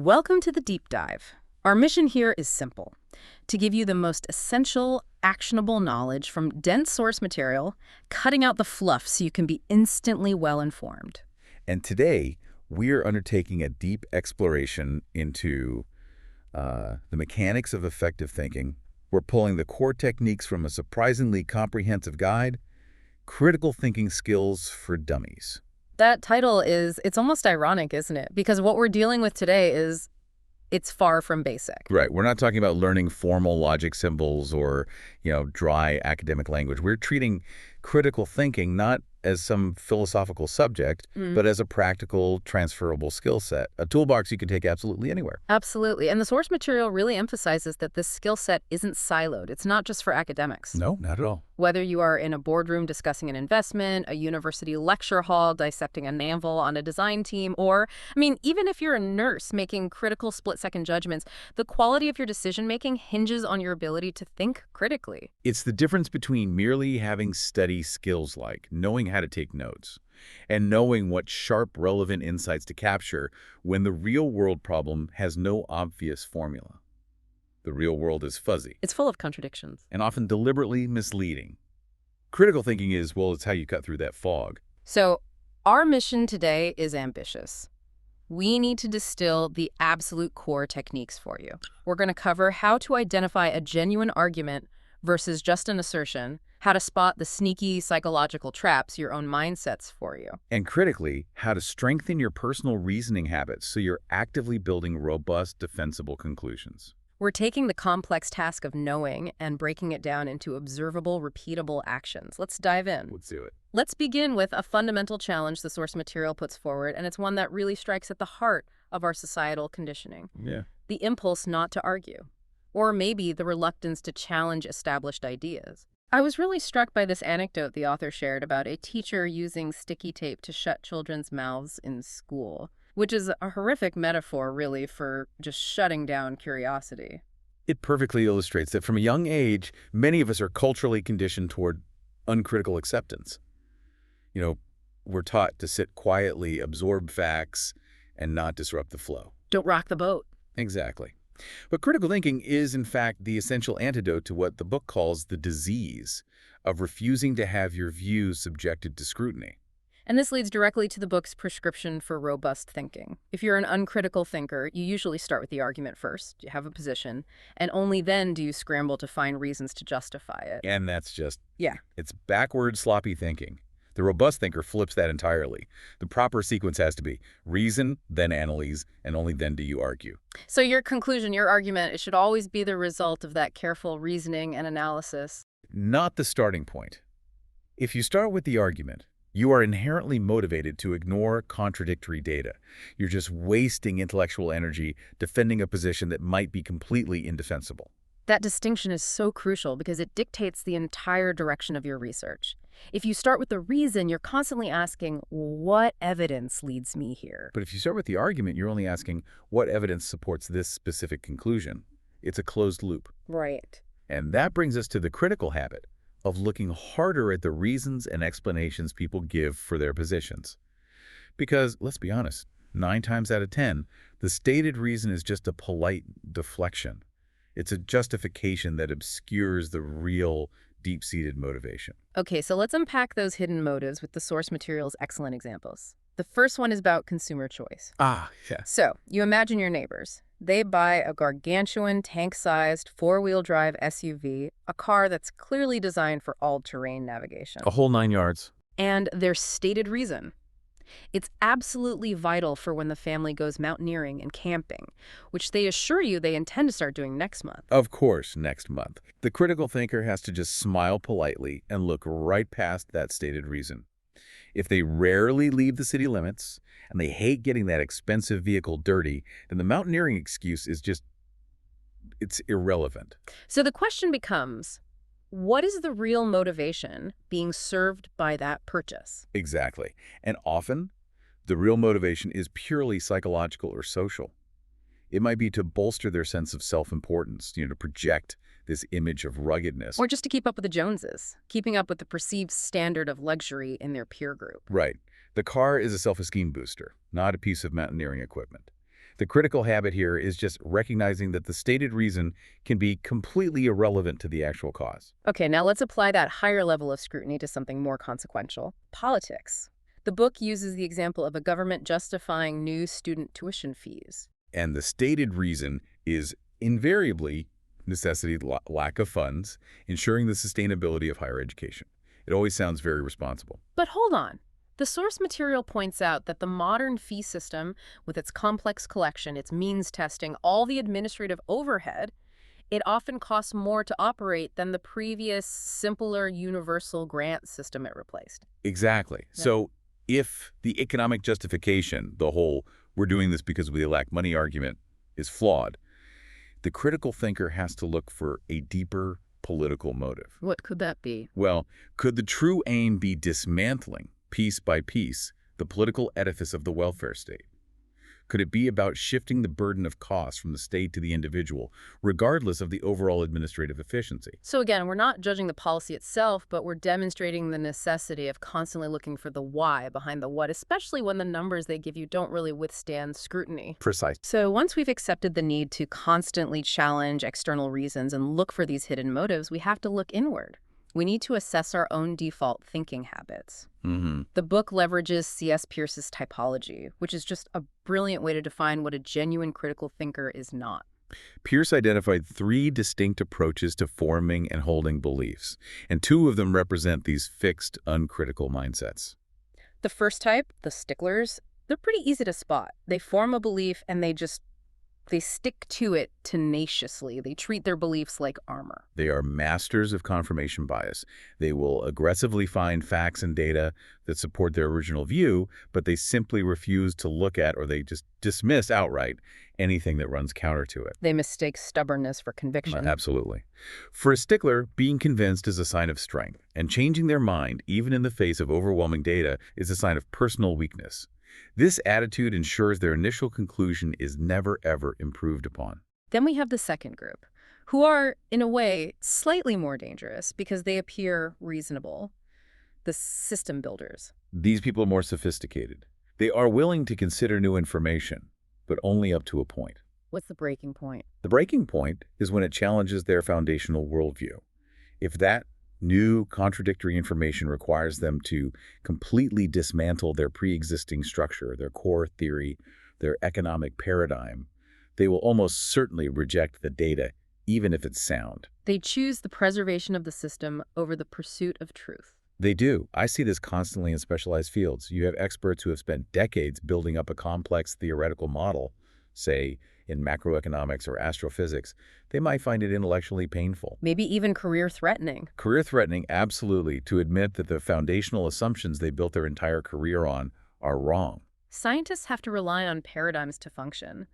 Welcome to the Deep Dive. Our mission here is simple: to give you the most essential, actionable knowledge from dense source material, cutting out the fluff so you can be instantly well-informed. And today, we're undertaking a deep exploration into the mechanics of effective thinking. We're pulling the core techniques from a surprisingly comprehensive guide, Critical Thinking Skills for Dummies. That title it's almost ironic, isn't it? Because what we're dealing with today it's far from basic. Right. We're not talking about learning formal logic symbols or, dry academic language. We're treating critical thinking not as some philosophical subject, but as a practical, transferable skill set, a toolbox you can take absolutely anywhere. Absolutely. And the source material really emphasizes that this skill set isn't siloed. It's not just for academics. No, not at all. Whether you are in a boardroom discussing an investment, a university lecture hall dissecting a novel on a design team, or, even if you're a nurse making critical split-second judgments, the quality of your decision-making hinges on your ability to think critically. It's the difference between merely having study skills like knowing how to take notes and knowing what sharp, relevant insights to capture when the real-world problem has no obvious formula. The real world is fuzzy. It's full of contradictions. And often deliberately misleading. Critical thinking is, it's how you cut through that fog. So, our mission today is ambitious. We need to distill the absolute core techniques for you. We're going to cover how to identify a genuine argument versus just an assertion, how to spot the sneaky psychological traps your own mind sets for you. And critically, how to strengthen your personal reasoning habits so you're actively building robust, defensible conclusions. We're taking the complex task of knowing and breaking it down into observable, repeatable actions. Let's dive in. Let's do it. Let's begin with a fundamental challenge the source material puts forward, and it's one that really strikes at the heart of our societal conditioning. Yeah. The impulse not to argue, or maybe the reluctance to challenge established ideas. I was really struck by this anecdote the author shared about a teacher using sticky tape to shut children's mouths in school, which is a horrific metaphor, really, for just shutting down curiosity. It perfectly illustrates that from a young age, many of us are culturally conditioned toward uncritical acceptance. We're taught to sit quietly, absorb facts, and not disrupt the flow. Don't rock the boat. Exactly. But critical thinking is, in fact, the essential antidote to what the book calls the disease of refusing to have your views subjected to scrutiny. And this leads directly to the book's prescription for robust thinking. If you're an uncritical thinker, you usually start with the argument first. You have a position, and only then do you scramble to find reasons to justify it. And that's just, Yeah. It's backward, sloppy thinking. The robust thinker flips that entirely. The proper sequence has to be reason, then analyze, and only then do you argue. So your conclusion, your argument, it should always be the result of that careful reasoning and analysis. Not the starting point. If you start with the argument, you are inherently motivated to ignore contradictory data. You're just wasting intellectual energy defending a position that might be completely indefensible. That distinction is so crucial because it dictates the entire direction of your research. If you start with the reason, you're constantly asking, what evidence leads me here? But if you start with the argument, you're only asking, what evidence supports this specific conclusion? It's a closed loop. Right. And that brings us to the critical habit of looking harder at the reasons and explanations people give for their positions. Because, let's be honest, 9 times out of 10, the stated reason is just a polite deflection. It's a justification that obscures the real deep-seated motivation. Okay, so let's unpack those hidden motives with the source material's excellent examples. The first one is about consumer choice. Yeah. So, you imagine your neighbors. They buy a gargantuan, tank-sized, four-wheel drive SUV, a car that's clearly designed for all-terrain navigation. A whole 9 yards. And their stated reason: it's absolutely vital for when the family goes mountaineering and camping, which they assure you they intend to start doing next month. Of course, next month. The critical thinker has to just smile politely and look right past that stated reason. If they rarely leave the city limits and they hate getting that expensive vehicle dirty, then the mountaineering excuse is it's irrelevant. So the question becomes, what is the real motivation being served by that purchase? Exactly. And often, the real motivation is purely psychological or social. It might be to bolster their sense of self-importance, to project this image of ruggedness. Or just to keep up with the Joneses, keeping up with the perceived standard of luxury in their peer group. Right. The car is a self-esteem booster, not a piece of mountaineering equipment. The critical habit here is just recognizing that the stated reason can be completely irrelevant to the actual cause. Okay, now let's apply that higher level of scrutiny to something more consequential. Politics. The book uses the example of a government justifying new student tuition fees. And the stated reason is invariably necessity, lack of funds, ensuring the sustainability of higher education. It always sounds very responsible. But hold on. The source material points out that the modern fee system, with its complex collection, its means testing, all the administrative overhead, it often costs more to operate than the previous, simpler, universal grant system it replaced. Exactly. Yeah. So if the economic justification, the whole we're doing this because we lack money argument, is flawed, the critical thinker has to look for a deeper political motive. What could that be? Well, could the true aim be dismantling, piece by piece, the political edifice of the welfare state? Could it be about shifting the burden of costs from the state to the individual, regardless of the overall administrative efficiency? So again, we're not judging the policy itself, but we're demonstrating the necessity of constantly looking for the why behind the what, especially when the numbers they give you don't really withstand scrutiny. Precise. So once we've accepted the need to constantly challenge external reasons and look for these hidden motives, we have to look inward. We need to assess our own default thinking habits. The book leverages C.S. Peirce's typology, which is just a brilliant way to define what a genuine critical thinker is not. Peirce identified 3 distinct approaches to forming and holding beliefs, and 2 of them represent these fixed, uncritical mindsets. The first type, the sticklers, they're pretty easy to spot. They form a belief and they stick to it tenaciously. They treat their beliefs like armor. They are masters of confirmation bias. They will aggressively find facts and data that support their original view, but they simply refuse to look at, or they just dismiss outright, anything that runs counter to it. They mistake stubbornness for conviction. Absolutely. For a stickler, being convinced is a sign of strength, and changing their mind, even in the face of overwhelming data, is a sign of personal weakness. This attitude ensures their initial conclusion is never, ever improved upon. Then we have the second group, who are, in a way, slightly more dangerous because they appear reasonable. The system builders. These people are more sophisticated. They are willing to consider new information, but only up to a point. What's the breaking point? The breaking point is when it challenges their foundational worldview. If that new contradictory information requires them to completely dismantle their pre-existing structure, their core theory, their economic paradigm, they will almost certainly reject the data, even if it's sound. They choose the preservation of the system over the pursuit of truth. They do. I see this constantly in specialized fields. You have experts who have spent decades building up a complex theoretical model, say in macroeconomics or astrophysics. They might find it intellectually painful. Maybe even career-threatening. Career-threatening, absolutely, to admit that the foundational assumptions they built their entire career on are wrong. Scientists have to rely on paradigms to function,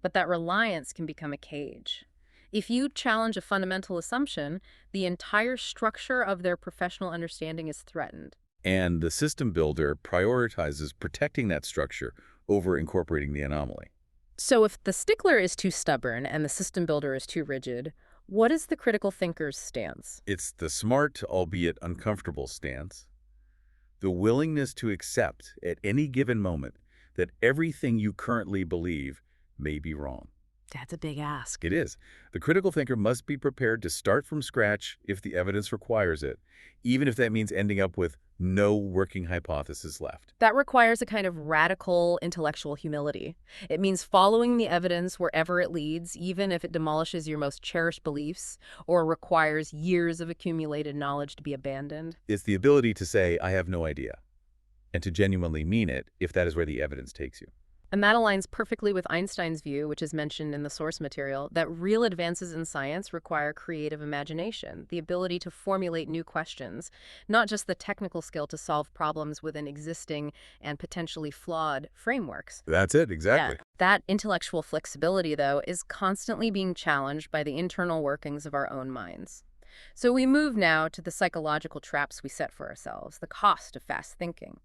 but that reliance can become a cage. If you challenge a fundamental assumption, the entire structure of their professional understanding is threatened. And the system builder prioritizes protecting that structure over incorporating the anomaly. So if the stickler is too stubborn and the system builder is too rigid, what is the critical thinker's stance? It's the smart, albeit uncomfortable stance. The willingness to accept at any given moment that everything you currently believe may be wrong. That's a big ask. It is. The critical thinker must be prepared to start from scratch if the evidence requires it, even if that means ending up with no working hypothesis left. That requires a kind of radical intellectual humility. It means following the evidence wherever it leads, even if it demolishes your most cherished beliefs or requires years of accumulated knowledge to be abandoned. It's the ability to say, I have no idea, and to genuinely mean it if that is where the evidence takes you. And that aligns perfectly with Einstein's view, which is mentioned in the source material, that real advances in science require creative imagination, the ability to formulate new questions, not just the technical skill to solve problems within existing and potentially flawed frameworks. That's it, exactly. Yeah. That intellectual flexibility, though, is constantly being challenged by the internal workings of our own minds. So we move now to the psychological traps we set for ourselves, the cost of fast thinking.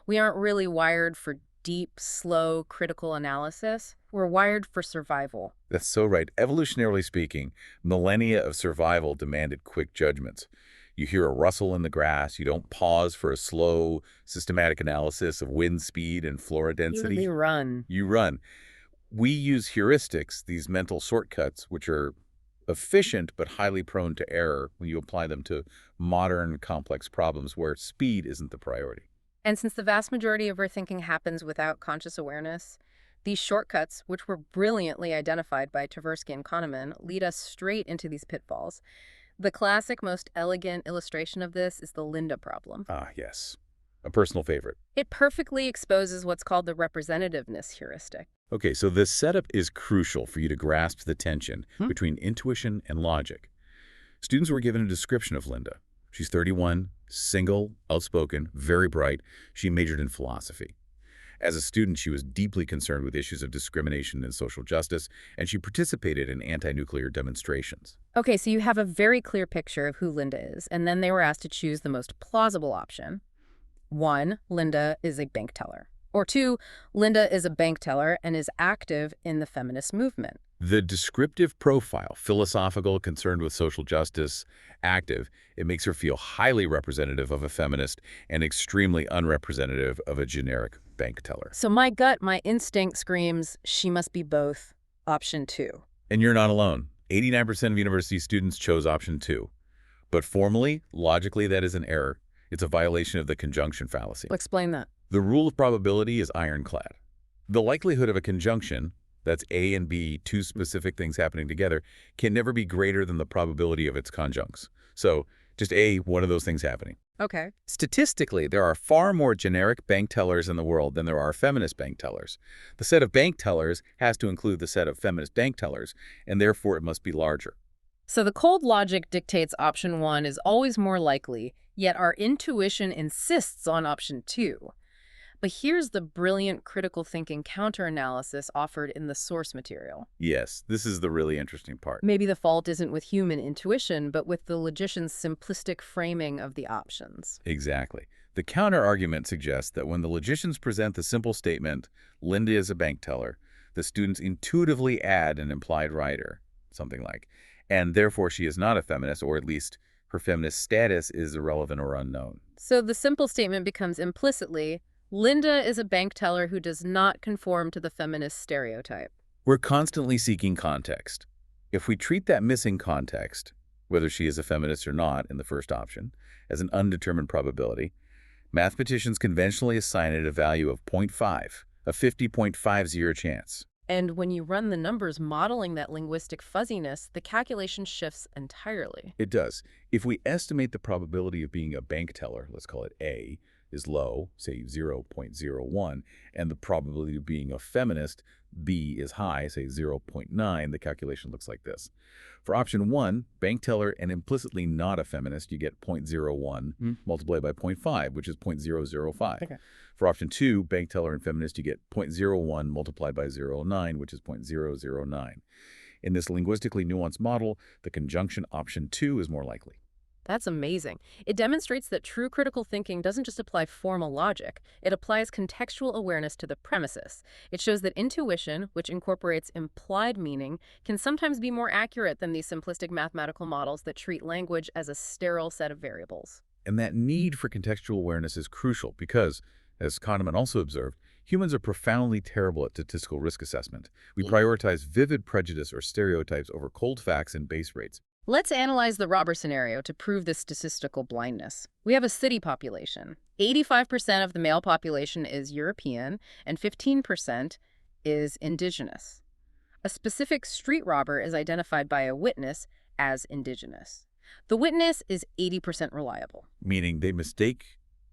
We aren't really wired for deep, slow, critical analysis. We're wired for survival. That's so right. Evolutionarily speaking, millennia of survival demanded quick judgments. You hear a rustle in the grass, you don't pause for a slow, systematic analysis of wind speed and flora density. You run. You run. We use heuristics, these mental shortcuts, which are efficient but highly prone to error when you apply them to modern, complex problems where speed isn't the priority. And since the vast majority of our thinking happens without conscious awareness, these shortcuts, which were brilliantly identified by Tversky and Kahneman, lead us straight into these pitfalls. The classic, most elegant illustration of this is the Linda problem. Ah, yes. A personal favorite. It perfectly exposes what's called the representativeness heuristic. Okay, so this setup is crucial for you to grasp the tension between intuition and logic. Students were given a description of Linda. She's 31, single, outspoken, very bright. She majored in philosophy. As a student, she was deeply concerned with issues of discrimination and social justice, and she participated in anti-nuclear demonstrations. Okay, so you have a very clear picture of who Linda is, and then they were asked to choose the most plausible option. 1, Linda is a bank teller. Or 2, Linda is a bank teller and is active in the feminist movement. The descriptive profile, philosophical, concerned with social justice, active, it makes her feel highly representative of a feminist and extremely unrepresentative of a generic bank teller. So my gut, my instinct screams, she must be both. Option 2. And you're not alone. 89% of university students chose option 2. But formally, logically, that is an error. It's a violation of the conjunction fallacy. Explain that. The rule of probability is ironclad. The likelihood of a conjunction, that's A and B, two specific things happening together, can never be greater than the probability of its conjuncts. So, just A, one of those things happening. Okay. Statistically, there are far more generic bank tellers in the world than there are feminist bank tellers. The set of bank tellers has to include the set of feminist bank tellers, and therefore it must be larger. So the cold logic dictates option 1 is always more likely, yet our intuition insists on option 2. But here's the brilliant critical thinking counter-analysis offered in the source material. Yes, this is the really interesting part. Maybe the fault isn't with human intuition, but with the logician's simplistic framing of the options. Exactly. The counter-argument suggests that when the logicians present the simple statement, Linda is a bank teller, the students intuitively add an implied writer, something like, and therefore she is not a feminist, or at least her feminist status is irrelevant or unknown. So the simple statement becomes implicitly, Linda is a bank teller who does not conform to the feminist stereotype. We're constantly seeking context. If we treat that missing context, whether she is a feminist or not in the first option, as an undetermined probability, mathematicians conventionally assign it a value of 0.5, a 50.50 chance. And when you run the numbers modeling that linguistic fuzziness, the calculation shifts entirely. It does. If we estimate the probability of being a bank teller, let's call it A, is low, say 0.01, and the probability of being a feminist, B, is high, say 0.9, the calculation looks like this. For option 1, bank teller and implicitly not a feminist, you get 0.01 multiplied by 0.5, which is 0.005. Okay. For option 2, bank teller and feminist, you get 0.01 multiplied by 0.09, which is 0.009. In this linguistically nuanced model, the conjunction option 2 is more likely. That's amazing. It demonstrates that true critical thinking doesn't just apply formal logic. It applies contextual awareness to the premises. It shows that intuition, which incorporates implied meaning, can sometimes be more accurate than these simplistic mathematical models that treat language as a sterile set of variables. And that need for contextual awareness is crucial because, as Kahneman also observed, humans are profoundly terrible at statistical risk assessment. We prioritize vivid prejudice or stereotypes over cold facts and base rates. Let's analyze the robber scenario to prove this statistical blindness. We have a city population. 85% of the male population is European, and 15% is indigenous. A specific street robber is identified by a witness as indigenous. The witness is 80% reliable. Meaning they mistake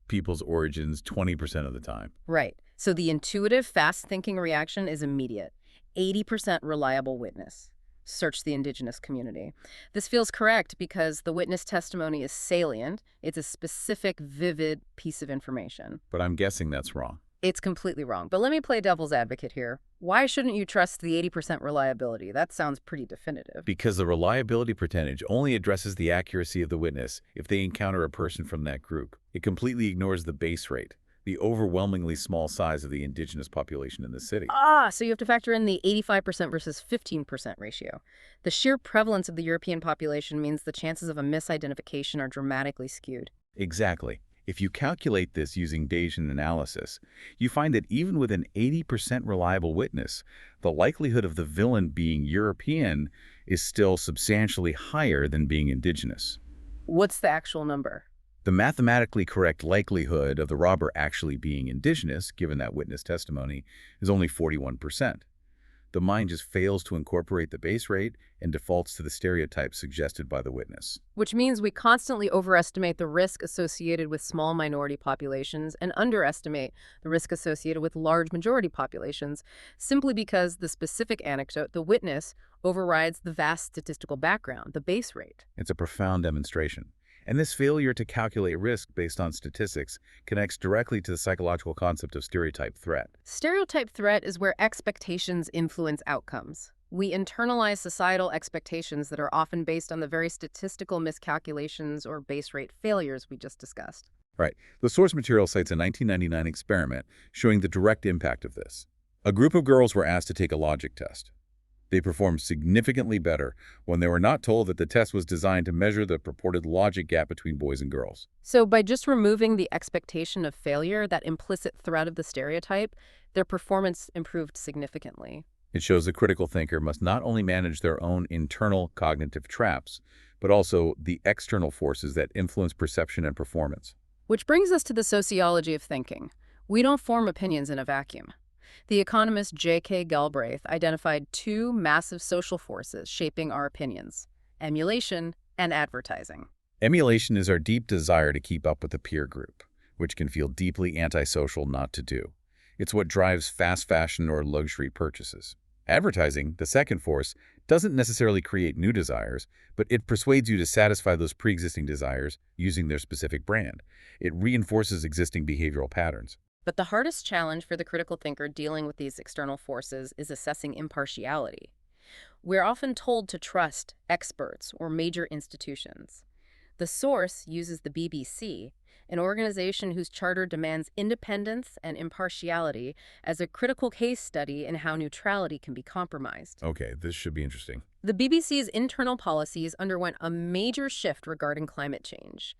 people's origins 20% of the time. Right. So the intuitive, fast-thinking reaction is immediate. 80% reliable witness. Search the indigenous community. This feels correct because the witness testimony is salient. It's a specific, vivid piece of information. But I'm guessing that's wrong. It's completely wrong. But let me play devil's advocate here. Why shouldn't you trust the 80% reliability? That sounds pretty definitive. Because the reliability percentage only addresses the accuracy of the witness if they encounter a person from that group. It completely ignores the base rate, the overwhelmingly small size of the indigenous population in the city. So you have to factor in the 85% versus 15% ratio. The sheer prevalence of the European population means the chances of a misidentification are dramatically skewed. Exactly. If you calculate this using Bayesian analysis, you find that even with an 80% reliable witness, the likelihood of the villain being European is still substantially higher than being indigenous. What's the actual number? The mathematically correct likelihood of the robber actually being indigenous, given that witness testimony, is only 41%. The mind just fails to incorporate the base rate and defaults to the stereotypes suggested by the witness. Which means we constantly overestimate the risk associated with small minority populations and underestimate the risk associated with large majority populations, simply because the specific anecdote, the witness, overrides the vast statistical background, the base rate. It's a profound demonstration. And this failure to calculate risk based on statistics connects directly to the psychological concept of stereotype threat. Stereotype threat is where expectations influence outcomes. We internalize societal expectations that are often based on the very statistical miscalculations or base rate failures we just discussed. Right. The source material cites a 1999 experiment showing the direct impact of this. A group of girls were asked to take a logic test. They performed significantly better when they were not told that the test was designed to measure the purported logic gap between boys and girls. So by just removing the expectation of failure, that implicit threat of the stereotype, their performance improved significantly. It shows the critical thinker must not only manage their own internal cognitive traps, but also the external forces that influence perception and performance. Which brings us to the sociology of thinking. We don't form opinions in a vacuum. The economist J.K. Galbraith identified two massive social forces shaping our opinions: emulation and advertising. Emulation is our deep desire to keep up with the peer group, which can feel deeply antisocial not to do. It's what drives fast fashion or luxury purchases. Advertising, the second force, doesn't necessarily create new desires, but it persuades you to satisfy those pre-existing desires using their specific brand. It reinforces existing behavioral patterns. But the hardest challenge for the critical thinker dealing with these external forces is assessing impartiality. We're often told to trust experts or major institutions. The source uses the BBC, an organization whose charter demands independence and impartiality, as a critical case study in how neutrality can be compromised. Okay, this should be interesting. The BBC's internal policies underwent a major shift regarding climate change.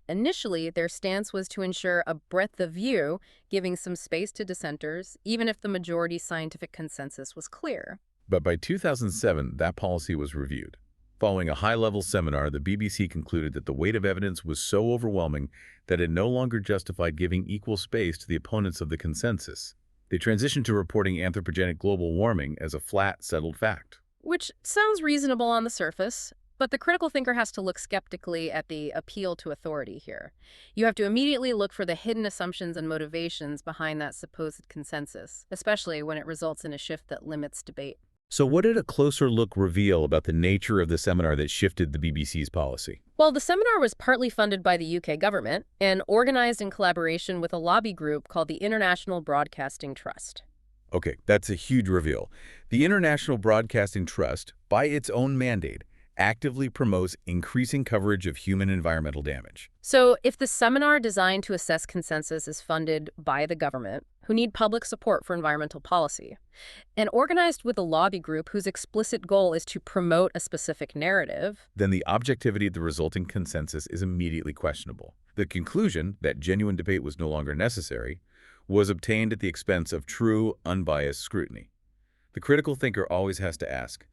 Initially, their stance was to ensure a breadth of view, giving some space to dissenters, even if the majority scientific consensus was clear. But by 2007, that policy was reviewed. Following a high-level seminar, the BBC concluded that the weight of evidence was so overwhelming that it no longer justified giving equal space to the opponents of the consensus. They transitioned to reporting anthropogenic global warming as a flat, settled fact. Which sounds reasonable on the surface, but the critical thinker has to look skeptically at the appeal to authority here. You have to immediately look for the hidden assumptions and motivations behind that supposed consensus, especially when it results in a shift that limits debate. So what did a closer look reveal about the nature of the seminar that shifted the BBC's policy? Well, the seminar was partly funded by the UK government and organized in collaboration with a lobby group called the International Broadcasting Trust. Okay, that's a huge reveal. The International Broadcasting Trust, by its own mandate, actively promotes increasing coverage of human environmental damage. So if the seminar designed to assess consensus is funded by the government, who need public support for environmental policy, and organized with a lobby group whose explicit goal is to promote a specific narrative, then the objectivity of the resulting consensus is immediately questionable. The conclusion that genuine debate was no longer necessary was obtained at the expense of true, unbiased scrutiny. The critical thinker always has to ask,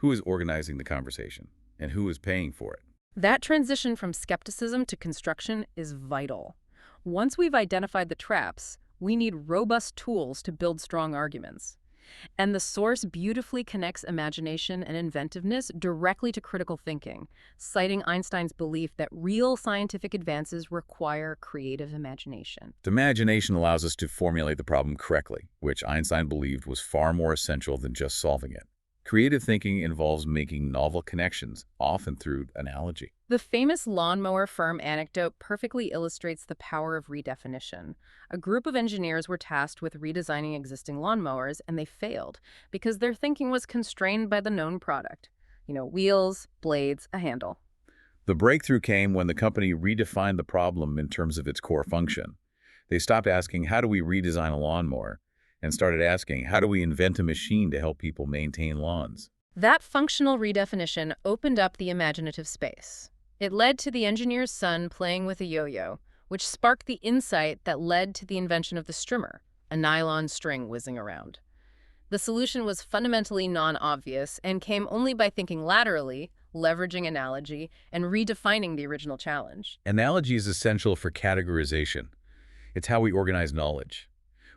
who is organizing the conversation, and who is paying for it? that transition from skepticism to construction is vital. Once we've identified the traps, we need robust tools to build strong arguments. And the source beautifully connects imagination and inventiveness directly to critical thinking, citing Einstein's belief that real scientific advances require creative imagination. The imagination allows us to formulate the problem correctly, which Einstein believed was far more essential than just solving it. Creative thinking involves making novel connections, often through analogy. The famous lawnmower firm anecdote perfectly illustrates the power of redefinition. A group of engineers were tasked with redesigning existing lawnmowers, and they failed because their thinking was constrained by the known product. Wheels, blades, a handle. The breakthrough came when the company redefined the problem in terms of its core function. They stopped asking, how do we redesign a lawnmower? And started asking, how do we invent a machine to help people maintain lawns? That functional redefinition opened up the imaginative space. It led to the engineer's son playing with a yo-yo, which sparked the insight that led to the invention of the strimmer, a nylon string whizzing around. The solution was fundamentally non-obvious and came only by thinking laterally, leveraging analogy, and redefining the original challenge. Analogy is essential for categorization. It's how we organize knowledge.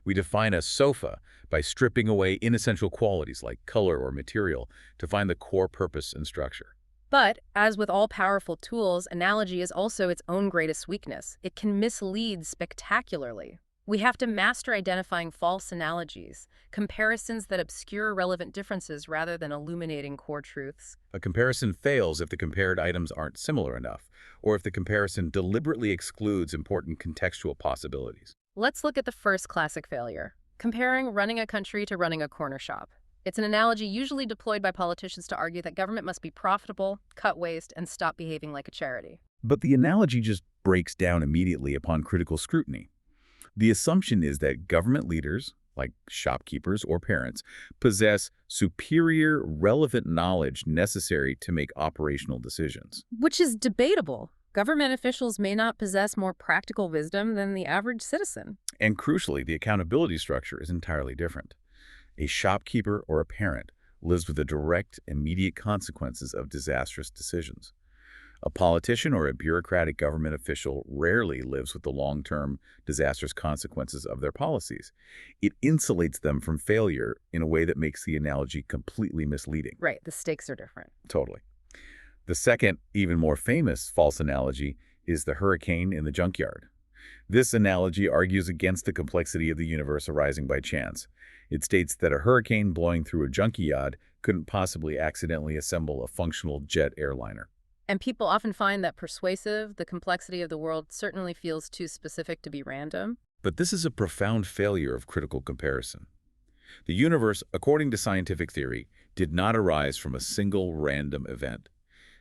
We define a sofa by stripping away inessential qualities like color or material to find the core purpose and structure. But, as with all powerful tools, analogy is also its own greatest weakness. It can mislead spectacularly. We have to master identifying false analogies, comparisons that obscure relevant differences rather than illuminating core truths. A comparison fails if the compared items aren't similar enough, or if the comparison deliberately excludes important contextual possibilities. Let's look at the first classic failure, comparing running a country to running a corner shop. It's an analogy usually deployed by politicians to argue that government must be profitable, cut waste, and stop behaving like a charity. But the analogy just breaks down immediately upon critical scrutiny. The assumption is that government leaders, like shopkeepers or parents, possess superior, relevant knowledge necessary to make operational decisions. Which is debatable. Government officials may not possess more practical wisdom than the average citizen. And crucially, the accountability structure is entirely different. A shopkeeper or a parent lives with the direct, immediate consequences of disastrous decisions. A politician or a bureaucratic government official rarely lives with the long-term, disastrous consequences of their policies. It insulates them from failure in a way that makes the analogy completely misleading. Right, the stakes are different. Totally. The second, even more famous false analogy is the hurricane in the junkyard. This analogy argues against the complexity of the universe arising by chance. It states that a hurricane blowing through a junkyard couldn't possibly accidentally assemble a functional jet airliner. And people often find that persuasive, the complexity of the world certainly feels too specific to be random. But this is a profound failure of critical comparison. The universe, according to scientific theory, did not arise from a single random event.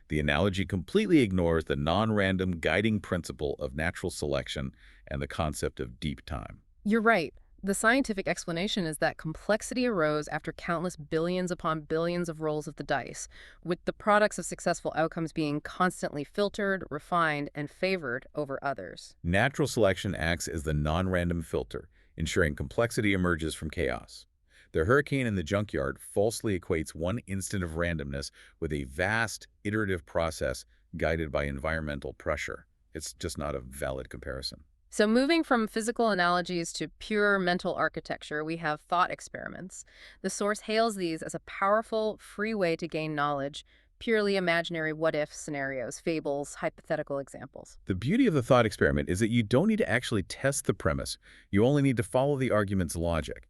The analogy completely ignores the non-random guiding principle of natural selection and the concept of deep time. You're right. The scientific explanation is that complexity arose after countless billions upon billions of rolls of the dice, with the products of successful outcomes being constantly filtered, refined, and favored over others. Natural selection acts as the non-random filter, ensuring complexity emerges from chaos. The hurricane in the junkyard falsely equates one instant of randomness with a vast, iterative process guided by environmental pressure. It's just not a valid comparison. So moving from physical analogies to pure mental architecture, we have thought experiments. The source hails these as a powerful, free way to gain knowledge, purely imaginary what-if scenarios, fables, hypothetical examples. The beauty of the thought experiment is that you don't need to actually test the premise. You only need to follow the argument's logic.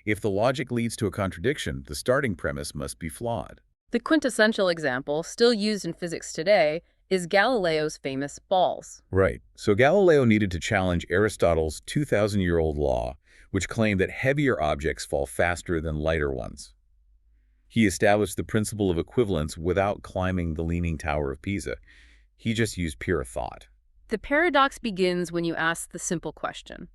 If the logic leads to a contradiction, the starting premise must be flawed. The quintessential example, still used in physics today, is Galileo's famous balls. Right. So Galileo needed to challenge Aristotle's 2,000-year-old law, which claimed that heavier objects fall faster than lighter ones. He established the principle of equivalence without climbing the Leaning Tower of Pisa. He just used pure thought. The paradox begins when you ask the simple question,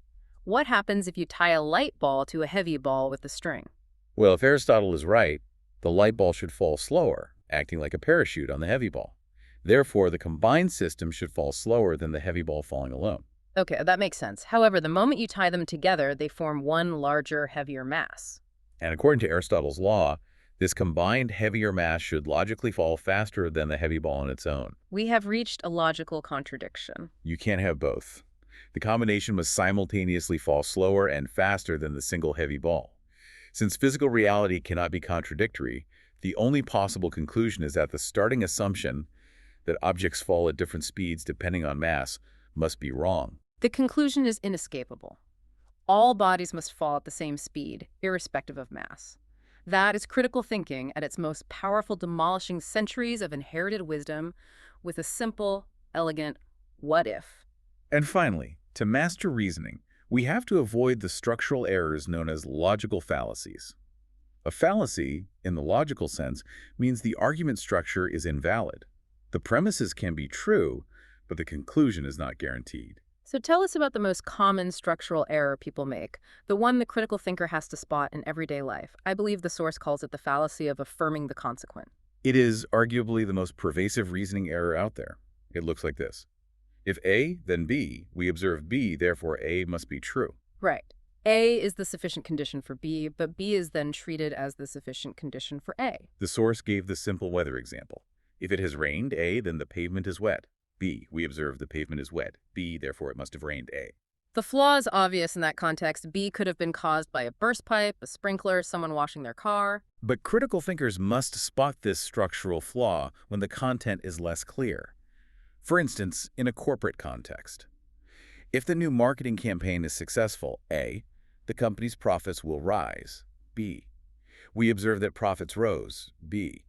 what happens if you tie a light ball to a heavy ball with a string? Well, if Aristotle is right, the light ball should fall slower, acting like a parachute on the heavy ball. Therefore, the combined system should fall slower than the heavy ball falling alone. Okay, that makes sense. However, the moment you tie them together, they form one larger, heavier mass. And according to Aristotle's law, this combined heavier mass should logically fall faster than the heavy ball on its own. We have reached a logical contradiction. You can't have both. The combination must simultaneously fall slower and faster than the single heavy ball. Since physical reality cannot be contradictory, the only possible conclusion is that the starting assumption that objects fall at different speeds depending on mass must be wrong. The conclusion is inescapable. All bodies must fall at the same speed, irrespective of mass. That is critical thinking at its most powerful, demolishing centuries of inherited wisdom with a simple, elegant what if. And finally, to master reasoning, we have to avoid the structural errors known as logical fallacies. A fallacy, in the logical sense, means the argument structure is invalid. The premises can be true, but the conclusion is not guaranteed. So tell us about the most common structural error people make, the one the critical thinker has to spot in everyday life. I believe the source calls it the fallacy of affirming the consequent. It is arguably the most pervasive reasoning error out there. It looks like this. If A, then B, we observe B, therefore A must be true. Right. A is the sufficient condition for B, but B is then treated as the sufficient condition for A. The source gave the simple weather example. If it has rained A, then the pavement is wet. B, we observe the pavement is wet. B, therefore it must have rained A. The flaw is obvious in that context. B could have been caused by a burst pipe, a sprinkler, someone washing their car. But critical thinkers must spot this structural flaw when the content is less clear. For instance, in a corporate context. If the new marketing campaign is successful, A, the company's profits will rise. B, we observe that profits rose. B,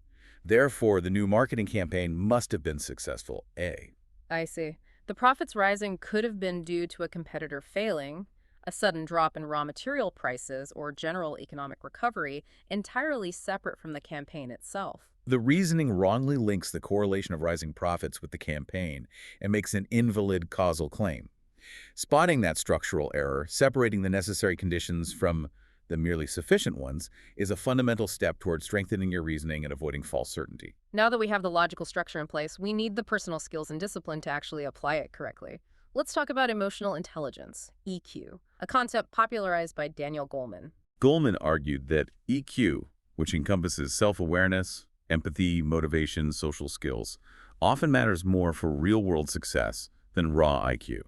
therefore the new marketing campaign must have been successful. A. I see. The profits rising could have been due to a competitor failing, a sudden drop in raw material prices, or general economic recovery, entirely separate from the campaign itself. The reasoning wrongly links the correlation of rising profits with the campaign and makes an invalid causal claim. Spotting that structural error, separating the necessary conditions from the merely sufficient ones, is a fundamental step toward strengthening your reasoning and avoiding false certainty. Now that we have the logical structure in place, we need the personal skills and discipline to actually apply it correctly. Let's talk about emotional intelligence, EQ, a concept popularized by Daniel Goleman. Goleman argued that EQ, which encompasses self-awareness, empathy, motivation, social skills, often matters more for real-world success than raw IQ.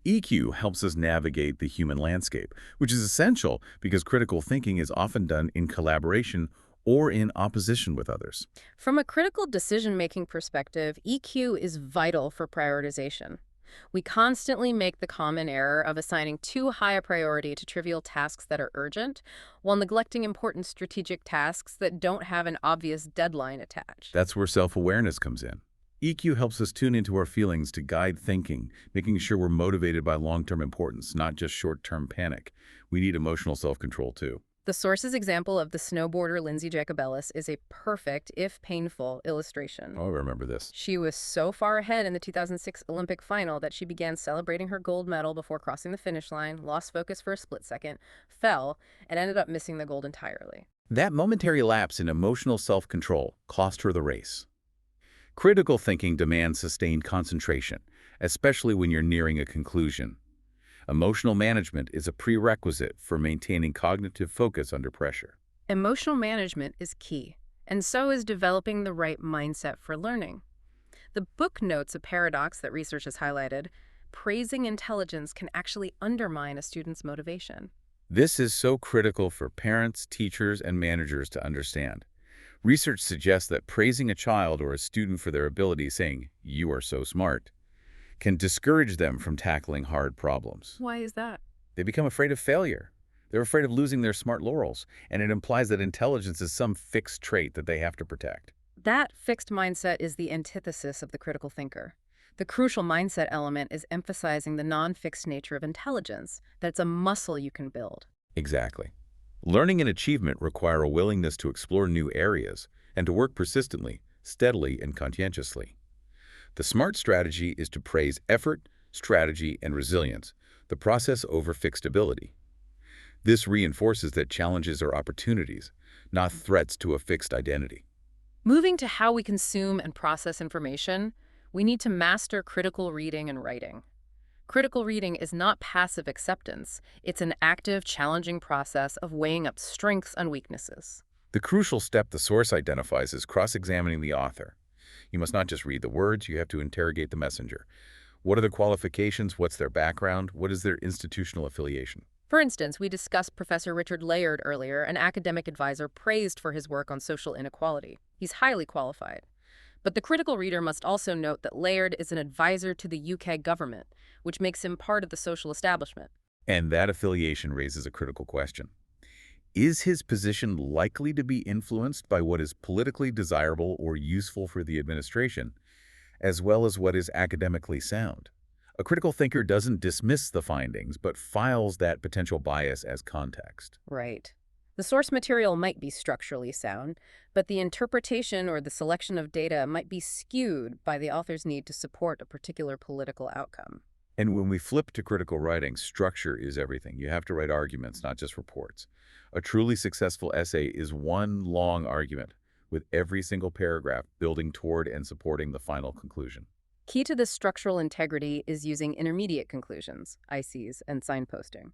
EQ helps us navigate the human landscape, which is essential because critical thinking is often done in collaboration or in opposition with others. From a critical decision-making perspective, EQ is vital for prioritization. We constantly make the common error of assigning too high a priority to trivial tasks that are urgent, while neglecting important strategic tasks that don't have an obvious deadline attached. That's where self-awareness comes in. EQ helps us tune into our feelings to guide thinking, making sure we're motivated by long-term importance, not just short-term panic. We need emotional self-control too. The source's example of the snowboarder Lindsay Jacobellis is a perfect, if painful, illustration. Oh, I remember this. She was so far ahead in the 2006 Olympic final that she began celebrating her gold medal before crossing the finish line, lost focus for a split second, fell, and ended up missing the gold entirely. That momentary lapse in emotional self-control cost her the race. Critical thinking demands sustained concentration, especially when you're nearing a conclusion. Emotional management is a prerequisite for maintaining cognitive focus under pressure. Emotional management is key, and so is developing the right mindset for learning. The book notes a paradox that research has highlighted. Praising intelligence can actually undermine a student's motivation. This is so critical for parents, teachers, and managers to understand. Research suggests that praising a child or a student for their ability, saying, "You are so smart," can discourage them from tackling hard problems. Why is that? They become afraid of failure. They're afraid of losing their smart laurels, and it implies that intelligence is some fixed trait that they have to protect. That fixed mindset is the antithesis of the critical thinker. The crucial mindset element is emphasizing the non-fixed nature of intelligence, that it's a muscle you can build. Exactly. Learning and achievement require a willingness to explore new areas and to work persistently, steadily, and conscientiously. The SMART strategy is to praise effort, strategy, and resilience, the process over fixed ability. This reinforces that challenges are opportunities, not threats to a fixed identity. Moving to how we consume and process information, we need to master critical reading and writing. Critical reading is not passive acceptance. It's an active, challenging process of weighing up strengths and weaknesses. The crucial step the source identifies is cross-examining the author. You must not just read the words, you have to interrogate the messenger. What are their qualifications? What's their background? What is their institutional affiliation? For instance, we discussed Professor Richard Layard earlier, an academic advisor praised for his work on social inequality. He's highly qualified. But the critical reader must also note that Layard is an advisor to the UK government, which makes him part of the social establishment. And that affiliation raises a critical question. Is his position likely to be influenced by what is politically desirable or useful for the administration, as well as what is academically sound? A critical thinker doesn't dismiss the findings, but files that potential bias as context. Right. The source material might be structurally sound, but the interpretation or the selection of data might be skewed by the author's need to support a particular political outcome. And when we flip to critical writing, structure is everything. You have to write arguments, not just reports. A truly successful essay is one long argument, with every single paragraph building toward and supporting the final conclusion. Key to this structural integrity is using intermediate conclusions, ICs, and signposting.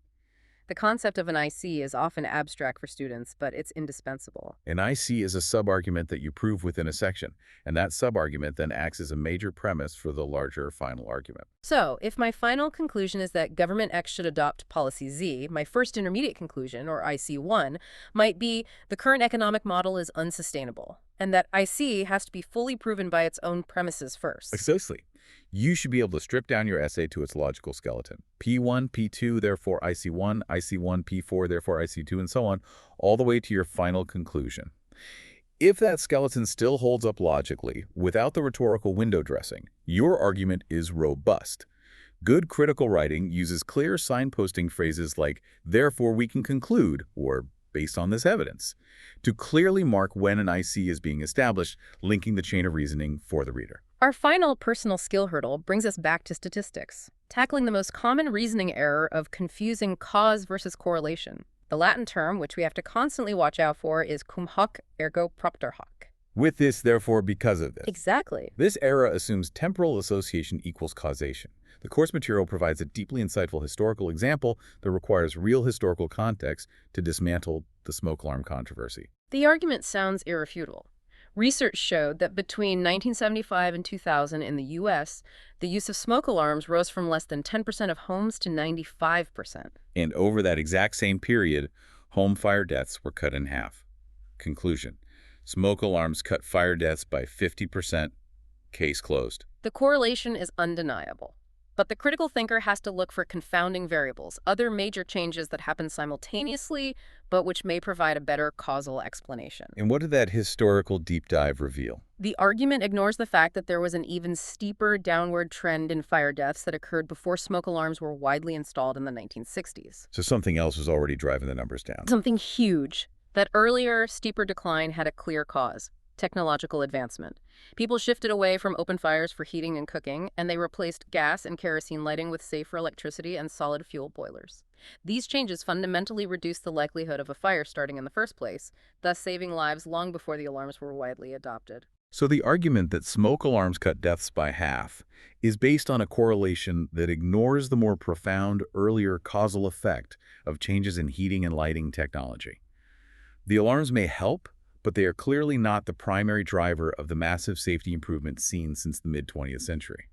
The concept of an IC is often abstract for students, but it's indispensable. An IC is a sub-argument that you prove within a section, and that sub-argument then acts as a major premise for the larger final argument. So, if my final conclusion is that government X should adopt policy Z, my first intermediate conclusion, or IC1, might be the current economic model is unsustainable, and that IC has to be fully proven by its own premises first. Precisely. You should be able to strip down your essay to its logical skeleton. P1, P2, therefore IC1, IC1, P4, therefore IC2, and so on, all the way to your final conclusion. If that skeleton still holds up logically, without the rhetorical window dressing, your argument is robust. Good critical writing uses clear signposting phrases like, therefore we can conclude, or based on this evidence, to clearly mark when an IC is being established, linking the chain of reasoning for the reader. Our final personal skill hurdle brings us back to statistics, tackling the most common reasoning error of confusing cause versus correlation. The Latin term, which we have to constantly watch out for, is cum hoc ergo propter hoc. With this, therefore, because of this. Exactly. This error assumes temporal association equals causation. The course material provides a deeply insightful historical example that requires real historical context to dismantle the smoke alarm controversy. The argument sounds irrefutable. Research showed that between 1975 and 2000 in the U.S., the use of smoke alarms rose from less than 10% of homes to 95%. And over that exact same period, home fire deaths were cut in half. Conclusion: smoke alarms cut fire deaths by 50%. Case closed. The correlation is undeniable. But the critical thinker has to look for confounding variables, other major changes that happen simultaneously, but which may provide a better causal explanation. And what did that historical deep dive reveal? The argument ignores the fact that there was an even steeper downward trend in fire deaths that occurred before smoke alarms were widely installed in the 1960s. So something else was already driving the numbers down. Something huge. That earlier, steeper decline had a clear cause: technological advancement. People shifted away from open fires for heating and cooking, and they replaced gas and kerosene lighting with safer electricity and solid fuel boilers. These changes fundamentally reduced the likelihood of a fire starting in the first place, thus saving lives long before the alarms were widely adopted. So the argument that smoke alarms cut deaths by half is based on a correlation that ignores the more profound earlier causal effect of changes in heating and lighting technology. The alarms may help, but they are clearly not the primary driver of the massive safety improvements seen since the mid-20th century.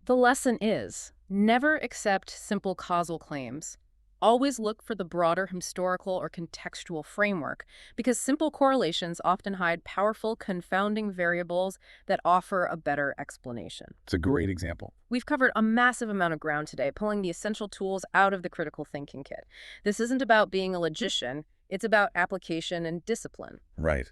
The lesson is, never accept simple causal claims. Always look for the broader historical or contextual framework, because simple correlations often hide powerful confounding variables that offer a better explanation. It's a great example. We've covered a massive amount of ground today, pulling the essential tools out of the critical thinking kit. This isn't about being a logician. It's about application and discipline. Right.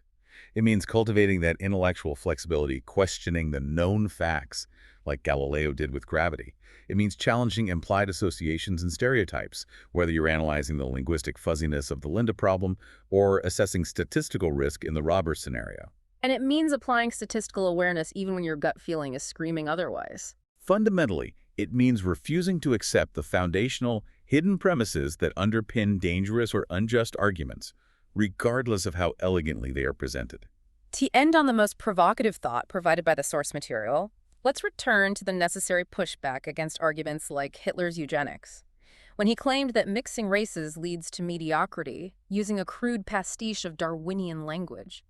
It means cultivating that intellectual flexibility, questioning the known facts, like Galileo did with gravity. It means challenging implied associations and stereotypes, whether you're analyzing the linguistic fuzziness of the Linda problem or assessing statistical risk in the Roberts scenario. And it means applying statistical awareness even when your gut feeling is screaming otherwise. Fundamentally, it means refusing to accept the foundational, hidden premises that underpin dangerous or unjust arguments, regardless of how elegantly they are presented. To end on the most provocative thought provided by the source material, let's return to the necessary pushback against arguments like Hitler's eugenics. When he claimed that mixing races leads to mediocrity, using a crude pastiche of Darwinian language.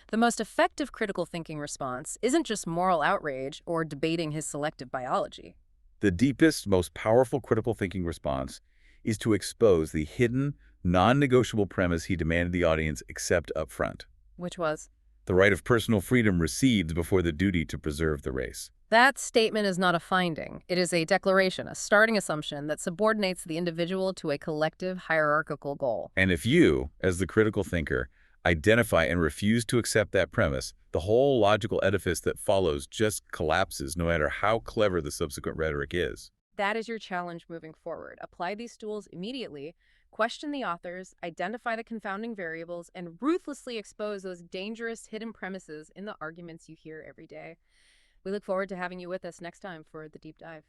The most effective critical thinking response isn't just moral outrage or debating his selective biology. The deepest, most powerful critical thinking response is to expose the hidden, non-negotiable premise he demanded the audience accept up front. Which was? The right of personal freedom recedes before the duty to preserve the race. That statement is not a finding. It is a declaration, a starting assumption that subordinates the individual to a collective hierarchical goal. And if you, as the critical thinker, identify and refuse to accept that premise, the whole logical edifice that follows just collapses no matter how clever the subsequent rhetoric is. That is your challenge moving forward. Apply these tools immediately, question the authors, identify the confounding variables, and ruthlessly expose those dangerous hidden premises in the arguments you hear every day. We look forward to having you with us next time for the deep dive.